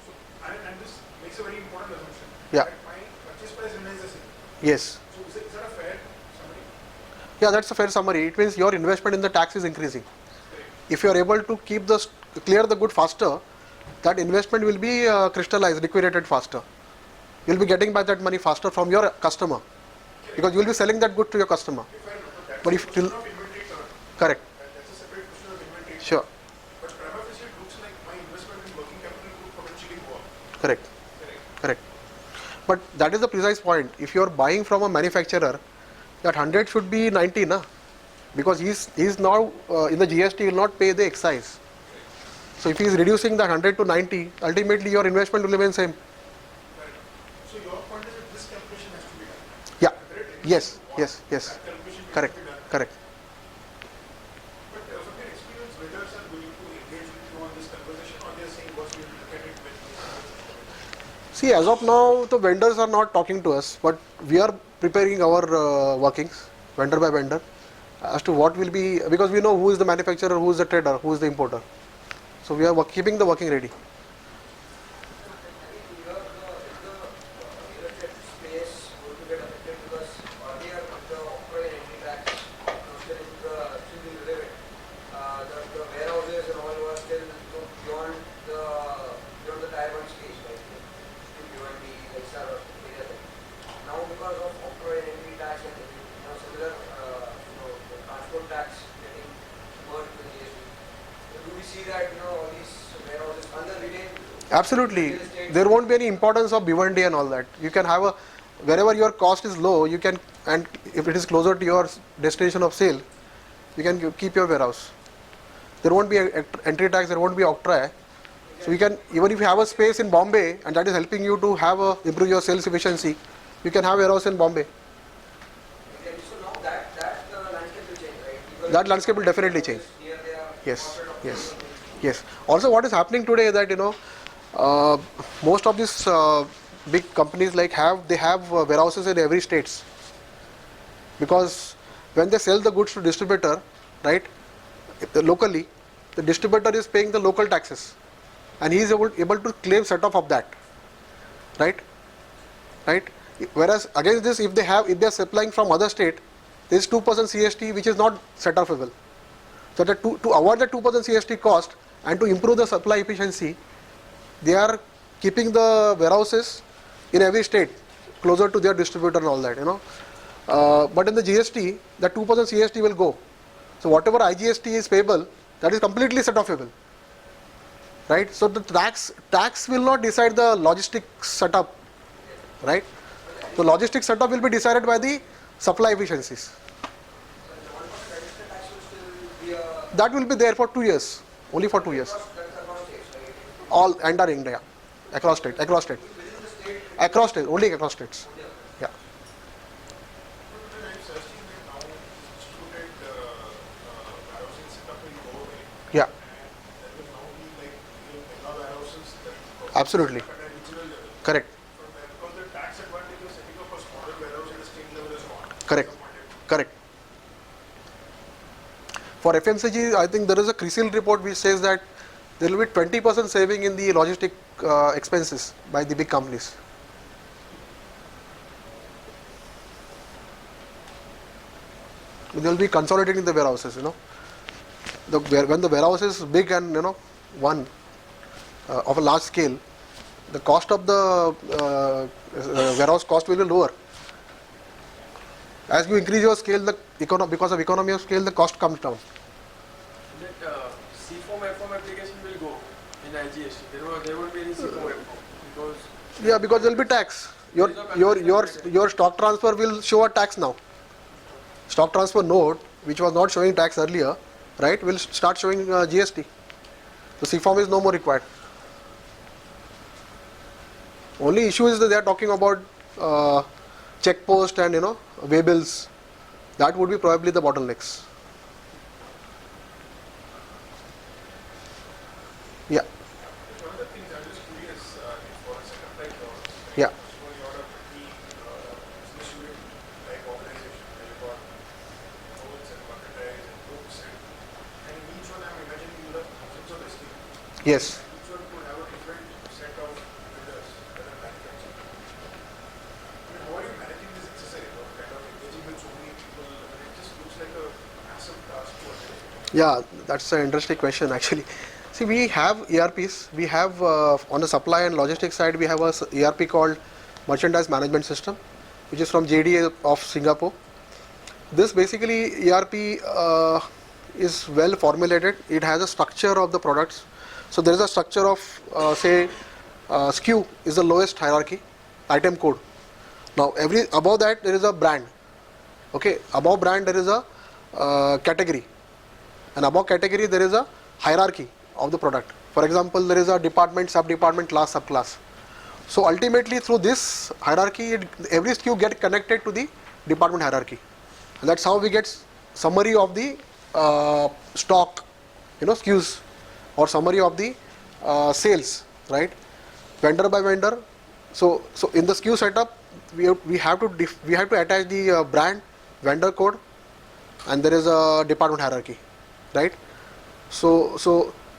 Speaker 1: So and this makes a very important assumption.
Speaker 2: Yeah.
Speaker 1: That my purchase price remains the same.
Speaker 2: Yes.
Speaker 1: So is that a fair summary?
Speaker 2: Yeah, that's a fair summary. It means your investment in the tax is increasing. If you are able to clear the good faster, that investment will be crystallized, liquidated faster. You'll be getting back that money faster from your customer because you will be selling that good to your customer.
Speaker 1: Fair enough. But
Speaker 2: But
Speaker 1: that's
Speaker 2: if
Speaker 1: a
Speaker 2: till
Speaker 1: question of inventory turn.
Speaker 2: correct,
Speaker 1: That's a separate question of inventory.
Speaker 2: sure,
Speaker 1: But prima facie, it looks like my investment in working capital could potentially go up.
Speaker 2: correct,
Speaker 1: Correct.
Speaker 2: correct. But that is the precise point. If you are buying from a manufacturer, that 100 should be 90, na? Because he's now in the GST, he will not pay the excise. So if he is reducing that 100 to 90, ultimately your investment will remain same.
Speaker 1: Fair enough. So your point is that this calculation has to be done.
Speaker 2: Yeah.
Speaker 1: Correct?
Speaker 2: Yes. Yes. Yes.
Speaker 1: That calculation needs
Speaker 2: Correct.
Speaker 1: to be done.
Speaker 2: Correct.
Speaker 1: But from your experience, vendors are willing to engage with you on this conversation, or they are saying, boss, we have to look at it when
Speaker 2: See, as of now, the vendors are not talking to us, but we are preparing our workings, vendor by vendor, as to what will be, because we know who is the manufacturer, who is the trader, who is the importer. So we are keeping the working ready.
Speaker 4: Space going to get affected because earlier the octroi and entry tax still relevant. The warehouses and all were still beyond the tier 1 stage, like still beyond the Lexar area. Now because of octroi and entry tax and similar the transport tax getting merged with GST, do we see that all these warehouses under retail?
Speaker 2: Absolutely. There won't be any importance of Bhiwandi and all that. You can have wherever your cost is low, you can, and if it is closer to your destination of sale, you can keep your warehouse. There won't be entry tax, there won't be octroi. So you can, even if you have a space in Bombay and that is helping you to improve your sales efficiency, you can have a warehouse in Bombay.
Speaker 4: Okay, so now that landscape will change, right? Because
Speaker 2: That landscape will definitely change.
Speaker 4: here they are
Speaker 2: Yes,
Speaker 4: corporate
Speaker 2: yes,
Speaker 4: offices.
Speaker 2: yes. Also, what is happening today is that most of these big companies they have warehouses in every states, because when they sell the goods to distributor, right, locally, the distributor is paying the local taxes, and he is able to claim set off of that, right, right. Whereas against this, if they are supplying from other state, there is 2% CST which is not set offable. So that to avoid the 2% CST cost and to improve the supply efficiency, they are keeping the warehouses in every state closer to their distributor and all that, But in the GST, the 2% CST will go. So whatever IGST is payable, that is completely set offable, right? So the tax will not decide the logistics setup, right? The logistics setup will be decided by the supply efficiencies. That will be there for 2 years, only for 2 years. All entire India, across state.
Speaker 4: Within the state,
Speaker 2: Across states, only across states. Yeah. Yeah. Absolutely. Correct. Correct. Correct. For FMCG, I think there is a CRISIL report which says that there will be 20% saving in the logistic expenses by the big companies. They will be consolidating the warehouses, when the warehouse is big and, one of a large scale, the cost of the warehouse cost will be lower. As you increase your scale, because of economy of scale, the cost comes down.
Speaker 5: That C-form, F-form application will go in IGST. There won't be any C-form, F-form because
Speaker 2: Yeah, because there will be tax. Your stock transfer will show a tax now. Stock transfer note, which was not showing tax earlier, right, will start showing GST. So C-form is no more required. Only issue is that they are talking about check post and way bills. That would be probably the bottlenecks. Yeah.
Speaker 3: One of the things I'm just curious, for a setup like yours,
Speaker 2: Yeah.
Speaker 3: so you're a pretty business unit like organization, where you've got notes and merchandise and books, and in each one I'm imagining you have thousands of SKUs.
Speaker 2: Yes.
Speaker 3: Each one could have a different set of vendors that are manufacturing. I mean, how are you managing this exercise of kind of engaging with so many people? I mean, it just looks like a massive task to undertake.
Speaker 2: Yeah, that's an interesting question actually. See, we have ERPs. We have on the supply and logistics side, we have a ERP called Merchandise Management System, which is from JDA of Singapore. This basically ERP is well formulated. It has a structure of the products. So there is a structure of say SKU is the lowest hierarchy, item code. Now above that there is a brand. Okay, above brand there is a category, and above category there is a hierarchy of the product. For example, there is a department, sub-department, class, subclass. So ultimately through this hierarchy, every SKU get connected to the department hierarchy. And that's how we get summary of the stock, SKUs, or summary of the sales, right? Vendor by vendor. So in the SKU setup, we have to attach the brand, vendor code, and there is a department hierarchy, right? So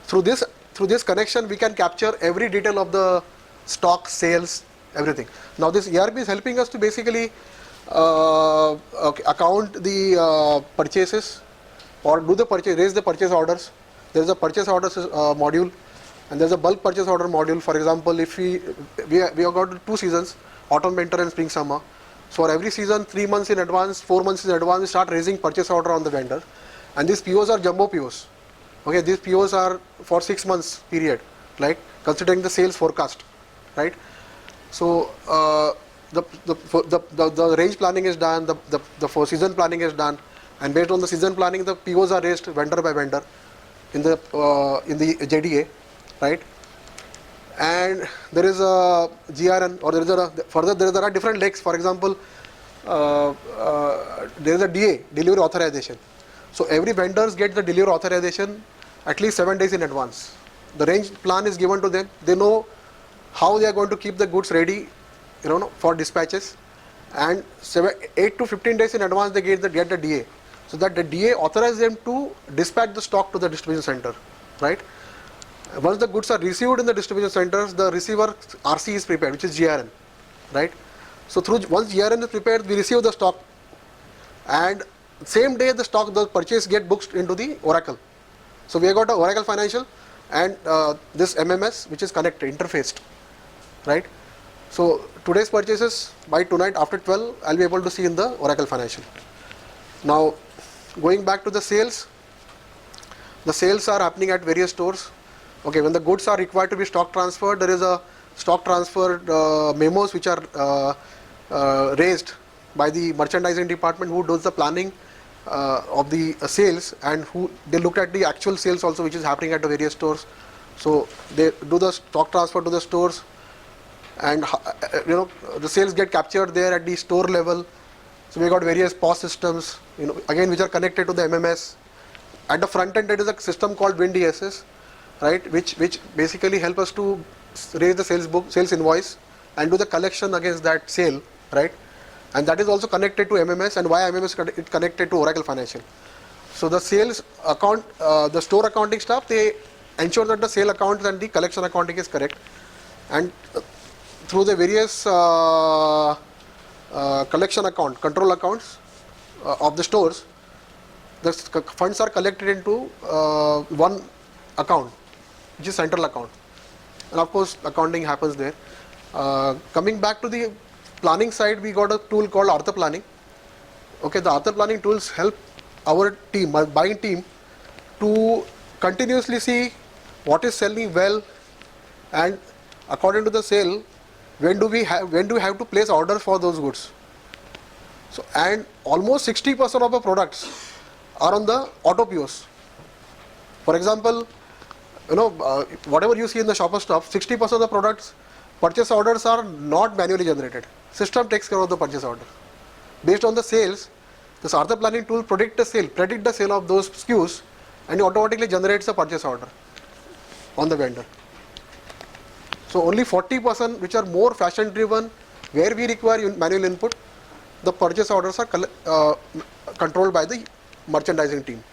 Speaker 2: through this connection, we can capture every detail of the stock, sales, everything. Now this ERP is helping us to basically account the purchases, or raise the purchase orders. There is a purchase orders module, and there is a bulk purchase order module. For example, if we have got 2 seasons, autumn, winter, and spring, summer. So for every season, 3 months in advance, 4 months in advance, we start raising purchase order on the vendor, and these POs are jumbo POs. Okay, these POs are for 6 months period, like considering the sales forecast, right? So the range planning is done, the for season planning is done, and based on the season planning, the POs are raised vendor by vendor in the JDA, right? And there is a GRN, or there are different legs. For example, there is a DA, delivery authorization. So every vendors get the delivery authorization at least 7 days in advance. The range plan is given to them. They know how they are going to keep the goods ready, for dispatches, and 8 to 15 days in advance they get the DA, so that the DA authorizes them to dispatch the stock to the distribution center, right? Once the goods are received in the distribution centers, the receiver RC is prepared, which is GRN, right? So once GRN is prepared, we receive the stock, and same day the purchase get booked into the Oracle. So we have got a Oracle Financial and this MMS, which is connected, interfaced, right? So today's purchases by tonight after 12, I'll be able to see in the Oracle Financial. Now going back to the sales are happening at various stores. Okay, when the goods are required to be stock transferred, there is a stock transfer memos which are raised by the merchandising department, who does the planning of the sales, and who they look at the actual sales also, which is happening at the various stores. So they do the stock transfer to the stores. and the sales get captured there at the store level. So we got various POS systems, again which are connected to the MMS. At the front end, there is a system called WinDSS, right, which basically help us to raise the sales invoice and do the collection against that sale, right, and that is also connected to MMS, and via MMS it connected to Oracle Financial. So the sales account, the store accounting staff, they ensure that the sale accounts and the collection accounting is correct, and through the various collection account, control accounts of the stores, the funds are collected into one account, which is central account, and of course accounting happens there. Coming back to the planning side, we got a tool called Artha Planning. Okay, the Artha Planning tools help our team, my buying team, to continuously see what is selling well, and according to the sale, when do we have to place orders for those goods. So, and almost 60% of the products are on the auto POS. For example, whatever you see in the shopper stuff, 60% of the products, purchase orders are not manually generated. System takes care of the purchase order. Based on the sales, this Artha Planning tool predict the sale of those SKUs, and it automatically generates a purchase order on the vendor. So only 40%, which are more fashion driven, where we require manual input, the purchase orders are controlled by the merchandising team.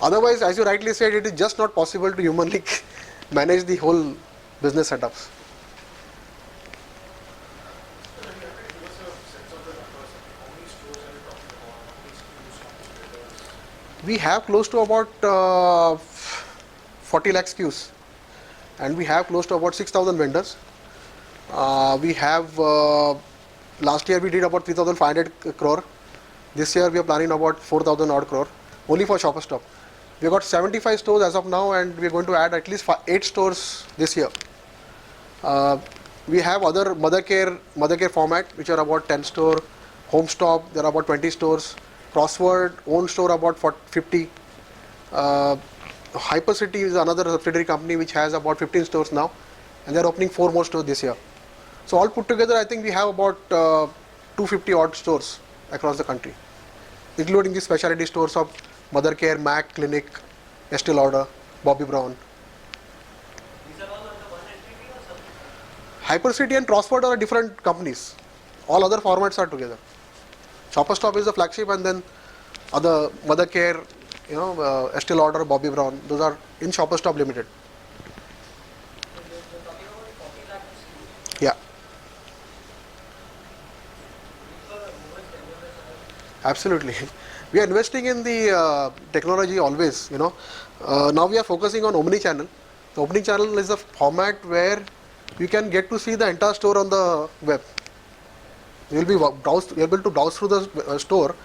Speaker 2: Otherwise, as you rightly said, it is just not possible to humanly manage the whole business setups. We have close to about 40 lakh SKUs, and we have close to about 6,000 vendors. We have, last year we did about 3,500 crore. This year we are planning about 4,000 odd crore, only for Shoppers Stop. We have got 75 stores as of now, and we are going to add at least 8 stores this year. We have other mother care format, which are about 10 store. Home Stop, there are about 20 stores. Crossword, own store about 50. Hypercity is another subsidiary company which has about 15 stores now, and they are opening 4 more stores this year. So all put together, I think we have about 250 odd stores across the country, including the specialty stores of Mother Care, Mac, Clinic, Estee Lauder, Bobby Brown.
Speaker 6: These are all under one entity or something?
Speaker 2: Hypercity and Crossword are different companies. All other formats are together. Shopper Stop is the flagship, and then other Mother Care, Estee Lauder, Bobby Brown, those are in Shopper Stop Limited.
Speaker 6: You're talking about 40 lakh SKUs.
Speaker 2: Yeah,
Speaker 6: Which are movers and shakers.
Speaker 2: absolutely. We are investing in the technology always. Now we are focusing on omni-channel. The omni-channel is a format where you can get to see the entire store on the web. You will be able to browse through the store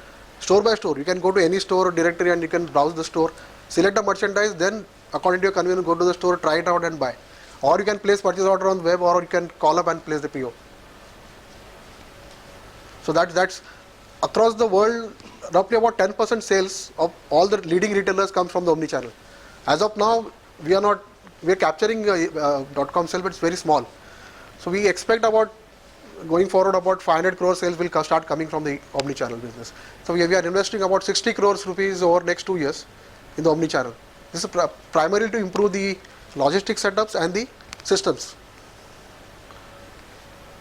Speaker 2: by store. You can go to any store directory and you can browse the store, select a merchandise, then according to your convenience go to the store, try it out and buy. Or you can place purchase order on the web, or you can call up and place the PO. So that's across the world, roughly about 10% sales of all the leading retailers come from the omni-channel. As of now, we are capturing .com sale, but it's very small. So we expect going forward about 500 crore sales will start coming from the omni-channel business. So we are investing about 60 crores rupees over next 2 years in the omni-channel. This is primarily to improve the logistics setups and the systems.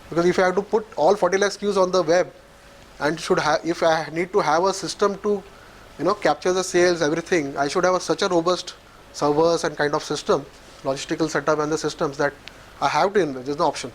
Speaker 2: Because if I have to put all 40 lakh SKUs on the web, and if I need to have a system to capture the sales, everything, I should have such a robust servers and kind of system, logistical setup and the systems, that I have to invest. There's no option.